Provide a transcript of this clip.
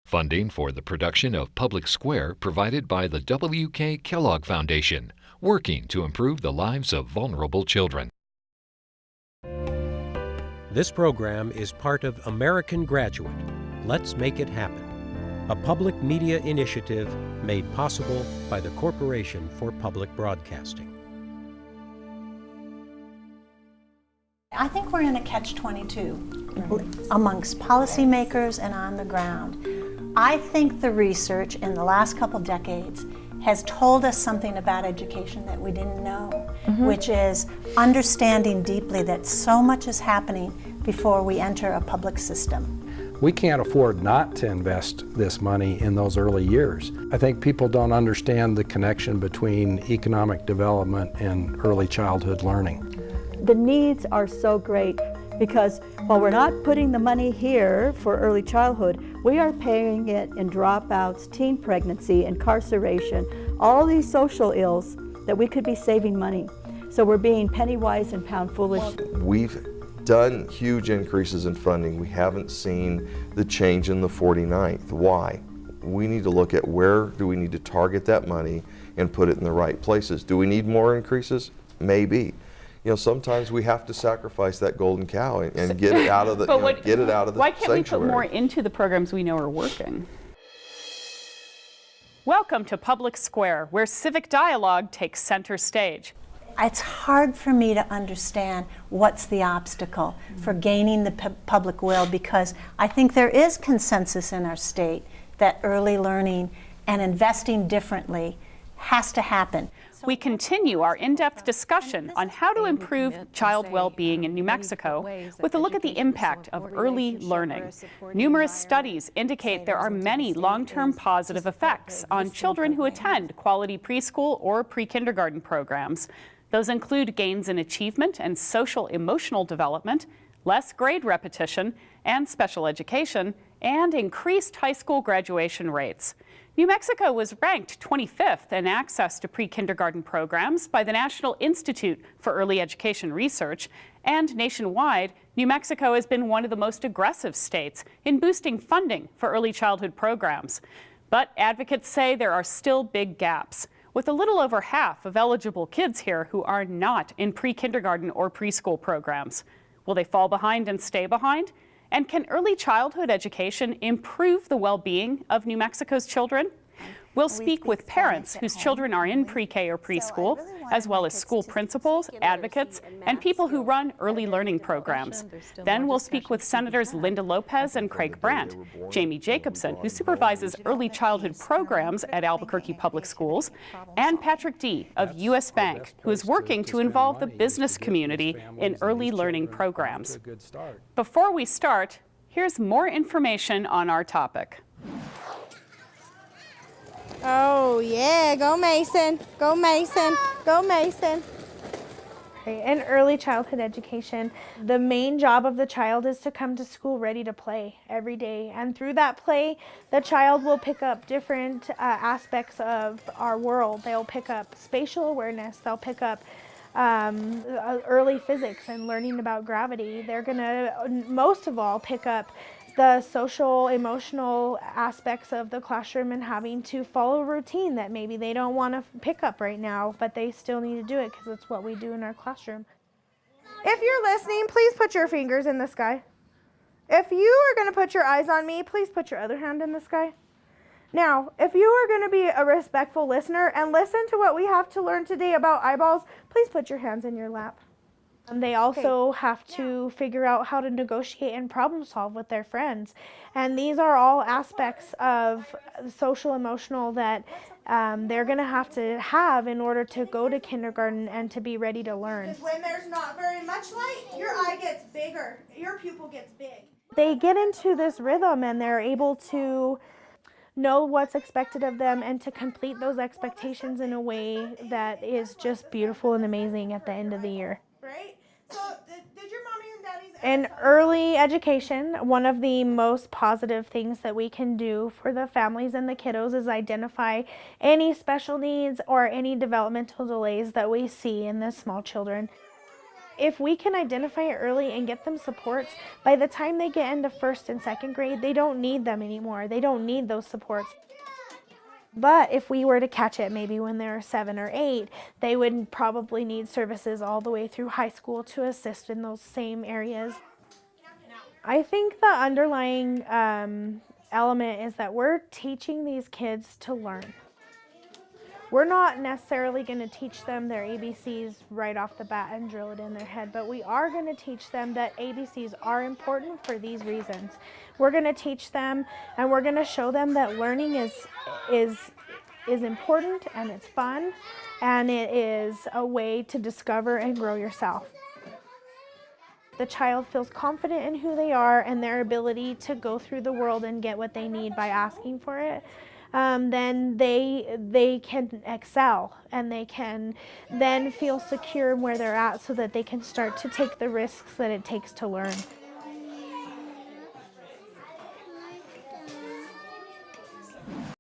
Funding for the production of Public Square provided by the W.K. Kellogg Foundation, working to improve the lives of vulnerable children. This program is part of American Graduate. Let's make it happen. A public media initiative made possible by the Corporation for Public Broadcasting. I think we're in a catch-22 amongst policymakers and on the ground. I think the research in the last couple decades has told us something about education that we didn't know, which is understanding deeply that so much is happening before we enter a public system. We can't afford not to invest this money in those early years. I think people don't understand the connection between economic development and early childhood learning. The needs are so great because while we're not putting the money here for early childhood, we are paying it in dropouts, teen pregnancy, incarceration, all these social ills that we could be saving money. So we're being penny wise and pound foolish. We've done huge increases in funding. We haven't seen the change in the 49th. Why? We need to look at where do we need to target that money and put it in the right places. Do we need more increases? Maybe. You know, sometimes we have to sacrifice that golden cow and get it out of the get it out of the Why can't sanctuary. we put more into the programs we know are working? Welcome to Public Square, where civic dialogue takes center stage. It's hard for me to understand what's the obstacle for gaining the public will, because I think there is consensus in our state that early learning and investing differently has to happen. We continue our in-depth discussion on how to improve child well-being in New Mexico with a look at the impact of early learning. Numerous studies indicate there are many long-term positive effects on children who attend quality preschool or pre-kindergarten programs. Those include gains in achievement and social emotional development, less grade repetition and special education, and increased high school graduation rates. New Mexico was ranked 25th in access to pre-kindergarten programs by the National Institute for Early Education Research, and nationwide, New Mexico has been one of the most aggressive states in boosting funding for early childhood programs. But advocates say there are still big gaps, with a little over half of eligible kids here who are not in pre-kindergarten or preschool programs. Will they fall behind and stay behind? And can early childhood education improve the well-being of New Mexico's children? We'll speak with parents whose children are in pre-K or preschool, as well as school principals, advocates, and people who run early learning programs. Then we'll speak with Senators Linda Lopez and Craig Brandt, Jamie Jacobson, who supervises early childhood programs at Albuquerque Public Schools, and Patrick Dee of U.S. Bank, who is working to involve the business community in early learning programs. Before we start, here's more information on our topic. Oh yeah, go Mason, go Mason, go Mason. In early childhood education, the main job of the child is to come to school ready to play every day. And through that play, the child will pick up different aspects of our world. They'll pick up spatial awareness, they'll pick up early physics and learning about gravity. They're gonna, most of all, pick up the social, emotional aspects of the classroom and having to follow a routine that maybe they don't want to pick up right now, but they still need to do it because it's what we do in our classroom. If you're listening, please put your fingers in the sky. If you are going to put your eyes on me, please put your other hand in the sky. Now, if you are going to be a respectful listener and listen to what we have to learn today about eyeballs, please put your hands in your lap. And they also have to figure out how to negotiate and problem solve with their friends. And these are all aspects of social emotional that they're going to have in order to go to kindergarten and to be ready to learn. When there's not very much light, your eye gets bigger, your pupil gets big. They get into this rhythm and they're able to know what's expected of them and to complete those expectations in a way that is just beautiful and amazing at the end of the year. Right? So, did your mommy and daddy's... In early education, one of the most positive things that we can do for the families and the kiddos is identify any special needs or any developmental delays that we see in the small children. If we can identify it early and get them supports, by the time they get into 1st and 2nd grade, they don't need them anymore. They don't need those supports. But if we were to catch it maybe when they're 7 or 8, they would probably need services all the way through high school to assist in those same areas. I think the underlying element is that we're teaching these kids to learn. We're not necessarily going to teach them their ABCs right off the bat and drill it in their head, but we are going to teach them that ABCs are important for these reasons. We're going to teach them and we're going to show them that learning is important and it's fun and it is a way to discover and grow yourself. The child feels confident in who they are and their ability to go through the world and get what they need by asking for it. Then they can excel and they can then feel secure where they're at so that they can start to take the risks that it takes to learn.